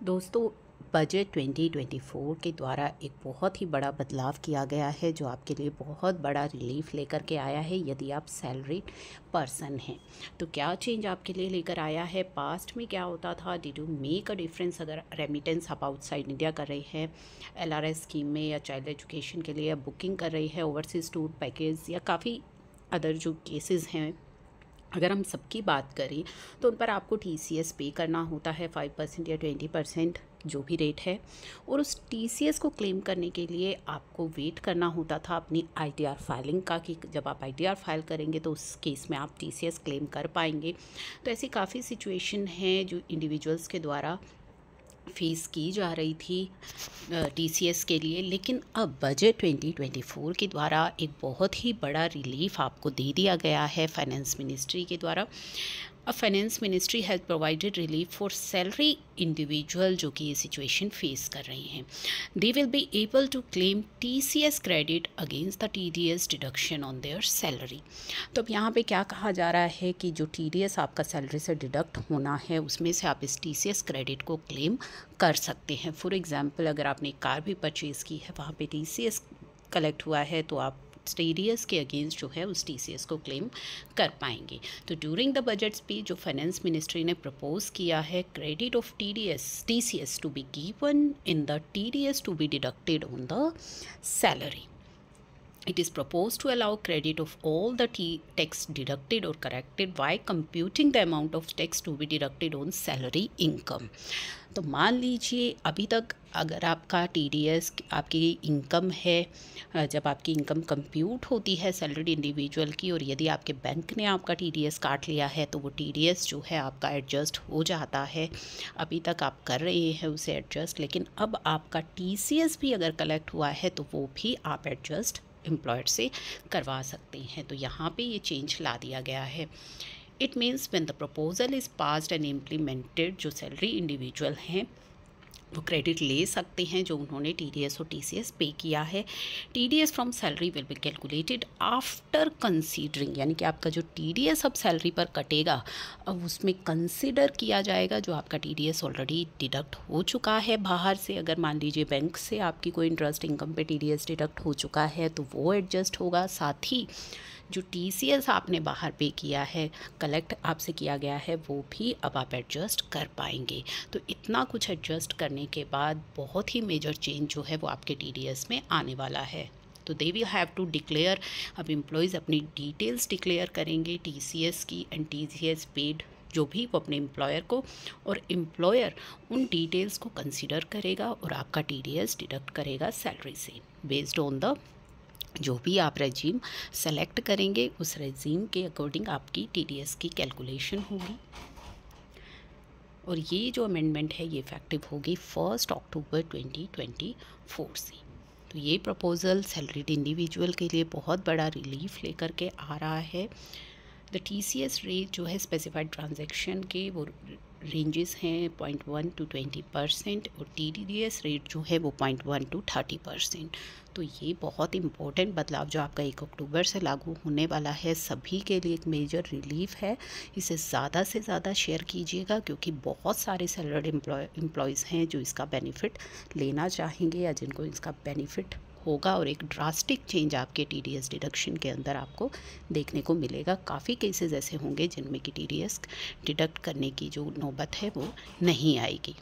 दोस्तों, बजट 2024 के द्वारा एक बहुत ही बड़ा बदलाव किया गया है जो आपके लिए बहुत बड़ा रिलीफ लेकर के आया है यदि आप सैलरीड पर्सन हैं। तो क्या चेंज आपके लिए लेकर आया है? पास्ट में क्या होता था? Did you make a difference अगर रेमिटेंस आप आउटसाइड इंडिया कर रहे हैं, एलआरएस स्कीम में या चाइल्ड एजुकेशन के लिए बुकिंग कर रही है, ओवरसीज टूर पैकेज या काफ़ी अदर जो केसेस हैं, अगर हम सबकी बात करें तो उन पर आपको टीसीएस पे करना होता है 5% या 20% जो भी रेट है। और उस टीसीएस को क्लेम करने के लिए आपको वेट करना होता था अपनी आईटीआर फाइलिंग का, कि जब आप आईटीआर फाइल करेंगे तो उस केस में आप टीसीएस क्लेम कर पाएंगे। तो ऐसी काफ़ी सिचुएशन है जो इंडिविजुअल्स के द्वारा फेस की जा रही थी टीसीएस के लिए। लेकिन अब बजट 2024 के द्वारा एक बहुत ही बड़ा रिलीफ आपको दे दिया गया है फाइनेंस मिनिस्ट्री के द्वारा। Finance ministry has provided relief for salary individual जो कि ये सिचुएशन फेस कर रहे हैं। They will be able to claim TCS credit against the TDS deduction on their salary. तो अब यहाँ पे क्या कहा जा रहा है कि जो टीडीएस आपका सैलरी से डिडक्ट होना है उसमें से आप इस टीसीएस क्रेडिट को क्लेम कर सकते हैं। फॉर एग्जांपल, अगर आपने एक कार भी परचेज़ की है, वहाँ पे टीसीएस कलेक्ट हुआ है तो आप टीडीएस के अगेंस्ट जो है उस टीसीएस को क्लेम कर पाएंगे। तो ड्यूरिंग द बजट स्पीच जो फाइनेंस मिनिस्ट्री ने प्रपोज किया है, credit of TCS to be given in the TDS to be deducted on the salary. It is proposed to allow credit of all the tax deducted or corrected while computing the amount of tax to be deducted on salary income. तो मान लीजिए अभी तक अगर आपका TDS आपकी income है, जब आपकी इनकम कंप्यूट होती है सैलरीड इंडिविजुअल की, और यदि आपके बैंक ने आपका टीडीएस काट लिया है तो वो टीडीएस जो है आपका एडजस्ट हो जाता है। अभी तक आप कर रहे हैं उसे एडजस्ट, लेकिन अब आपका टीसीएस भी अगर कलेक्ट हुआ है तो वो भी आप एडजस्ट एम्प्लॉयर से करवा सकते हैं। तो यहाँ पे ये चेंज ला दिया गया है। It means when the proposal is passed and implemented, जो सैलरी इंडिविजुअल हैं वो क्रेडिट ले सकते हैं जो उन्होंने टीडीएस और टीसीएस पे किया है। TDS from salary will be calculated after considering, यानी कि आपका जो टीडीएस अब सैलरी पर कटेगा अब उसमें कंसीडर किया जाएगा जो आपका टीडीएस ऑलरेडी डिडक्ट हो चुका है बाहर से। अगर मान लीजिए बैंक से आपकी कोई इंटरेस्ट इनकम पे टीडीएस डिडक्ट हो चुका है तो वो एडजस्ट होगा, साथ ही जो टीसीएस आपने बाहर पे किया है, कलेक्ट आपसे किया गया है, वो भी अब आप एडजस्ट कर पाएंगे। तो इतना कुछ एडजस्ट करने के बाद बहुत ही मेजर चेंज जो है वो आपके टीडीएस में आने वाला है। तो they will have to declare, अब एम्प्लॉयज़ अपनी डिटेल्स डिक्लेयर करेंगे टीसीएस की एंड टीसीएस पेड जो भी वो अपने एम्प्लॉयर को, और एम्प्लॉयर उन डिटेल्स को कंसिडर करेगा और आपका टीडीएस डिडक्ट करेगा सैलरी से बेस्ड ऑन द जो भी आप रेजीम सेलेक्ट करेंगे उस रेजीम के अकॉर्डिंग आपकी टीडीएस की कैलकुलेशन होगी। और ये जो अमेंडमेंट है ये इफेक्टिव होगी 1 अक्टूबर 2024 से। तो ये प्रपोज़ल सैलरीड इंडिविजुअल के लिए बहुत बड़ा रिलीफ लेकर के आ रहा है। द टीसीएस रेट जो है स्पेसिफाइड ट्रांजैक्शन के वो रेंजेस हैं 0.1 to 20% और टीडीएस रेट जो है वो 0.1 to 30%। तो ये बहुत इंपॉर्टेंट बदलाव जो आपका 1 अक्टूबर से लागू होने वाला है सभी के लिए एक मेजर रिलीफ है। इसे ज़्यादा से ज़्यादा शेयर कीजिएगा क्योंकि बहुत सारे सैलरीड एम्प्लॉयज़ हैं जो इसका बेनिफिट लेना चाहेंगे या जिनको इसका बेनिफिट होगा, और एक ड्रास्टिक चेंज आपके टीडीएस डिडक्शन के अंदर आपको देखने को मिलेगा। काफ़ी केसेस ऐसे होंगे जिनमें कि टीडीएस डिडक्ट करने की जो नौबत है वो नहीं आएगी।